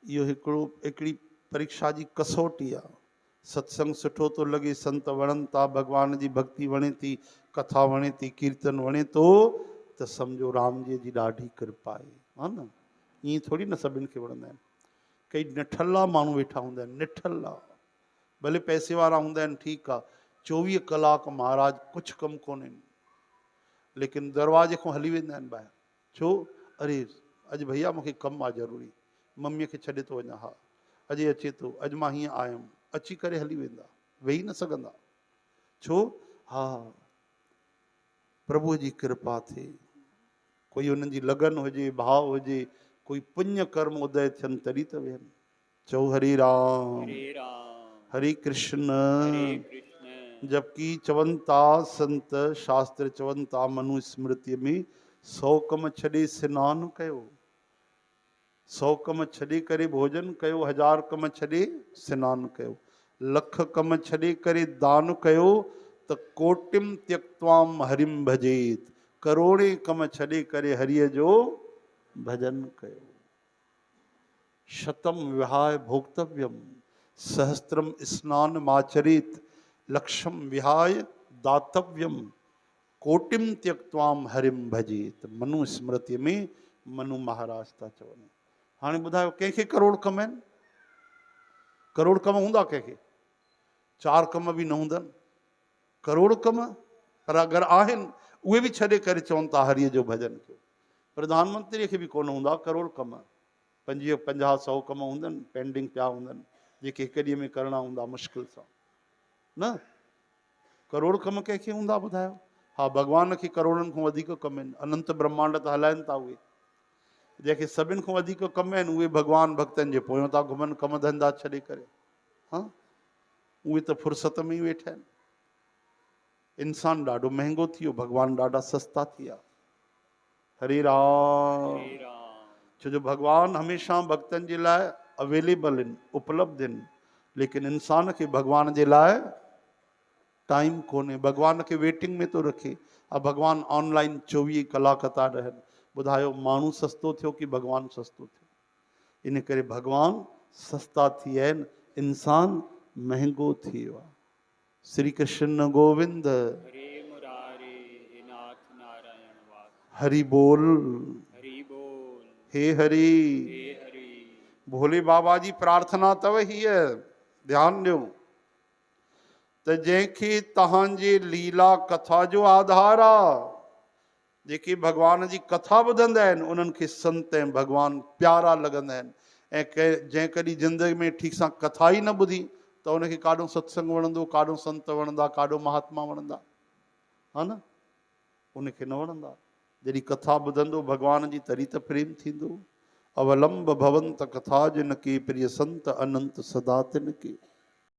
इहो हिकिड़ी परीक्षा जी कसोटी आहे। सत्संग सुठो थो लॻे, संत वणनि था, भॻवान जी भक्ति वणे थी, कथा वणे थी, कीर्तन वणे थो, त सम्झो राम जी ॾाढी कृपा आहे, हा न। ईअं थोरी न सभिनि खे वणंदा आहिनि। कई निठल्ला माण्हू वेठा हूंदा आहिनि, निठल्ला, भले पैसे वारा हूंदा आहिनि, ठीकु आहे, 24 कलाक महाराज कुझु कमु कोन्हे, लेकिन दरवाजे खां हली वेंदा आहिनि ॿाहिरि। छो? अरे अॼु भैया मूंखे कमु आहे ज़रूरी, मम्मीअ खे छॾे थो वञा, हा अॼु अचे थो, अॼु मां हीअं आयुमि, अची करे हली वेंदा, वेही न सघंदा। छो? हा प्रभुअ जी कृपा थिए, कोई उन्हनि जी लगन हुजे, भाव हुजे, कोई पुण्य कर्म उदय थियनि तॾहिं त वेहनि। चओ हरे राम हरे कृष्ण। जबकि चवनि था संत शास्त्र, चवनि था मनु स्मृति में 100 कम छॾे सनानु कयो, 100 कम छॾे करे भोजन कयो, 1000 कम छॾे सनानु कयो, 1,00,000 कम छॾे करे दान कयो, त कोटिम त्यक्त्वाम हरिम भजेत, करोड़े कम छॾे करे हरिय जो भजन कयो। शतम विहाय भोक्तव्यम, सहस्त्रम स्नान माचरित, लक्षम विहाय दातव्यम, कोटिम त्यक्त्वाम हरिम भजेत। मनु स्मृति में मनु महाराज था चवनि। हाणे ॿुधायो कंहिंखे करोड़ कम आहिनि? करोड़ कम हूंदा कंहिंखे? 4 कम बि न हूंदनि, करोड़ कम। पर अगरि आहिनि, उहे बि छॾे करे चवनि था हरिय जो भजन कयो। प्रधानमंत्रीअ खे बि कोन हूंदा करोड़ कम, 50, 100 कम हूंदनि पेंडिंग पिया हूंदनि, जेके हिकु ॾींहं में करणा हूंदा मुश्किल सां। न करोड़ कम कंहिंखे हूंदा ॿुधायो? हा भॻवान खे करोड़नि खां वधीक कम आहिनि, अनंत ब्रह्मांड त हलाइनि था उहे। जंहिंखे सभिनि खां वधीक कम आहिनि उहे भॻवान भक्तनि जे पोयां था घुमनि, कम धंधा छॾे करे। हा उहे त फुर्सत में ई वेठा आहिनि। इंसान ॾाढो महांगो थी वियो, भॻवान ॾाढा सस्ता थी विया। हरे राम। छो जो भॻवान हमेशह भक्तनि जे लाइ अवेलेबल आहिनि, उपलब्ध आहिनि, लेकिन इंसान खे भॻवान जे लाइ टाइम कोन्हे, भॻवान खे वेटिंग में थो रखे। अब भॻवान ऑनलाइन 24 कलाक था रहनि। ॿुधायो माण्हू सस्तो थियो कि भॻवान सस्तो थियो? इन करे भॻवान सस्ता थी विया आहिनि, इंसान महांगो थी वियो आहे। श्री कृष्ण गोविंद हरि बोल, हे हरि। भोले बाबा जी प्रार्थना अथव हीअ, ध्यानु ॾियो, त जंहिंखे तव्हांजे लीला कथा जो आधार आहे, जेके भॻवान जी कथा ॿुधंदा आहिनि उन्हनि खे संत ऐं भॻवान प्यारा लॻंदा आहिनि। ऐं जंहिं कॾहिं ज़िंदगी में ठीक सां कथा ई न ॿुधी त उनखे काॾो सत्संग वणंदो, काॾो संत वणंदा, काॾो महात्मा वणंदा, हा न, उनखे न वणंदा। जॾहिं कथा ॿुधंदो भॻवान जी तॾहिं त प्रेम थींदो। अवलंब भवंत कथा जिन के प्रिय संत अनंत सदा तिन के।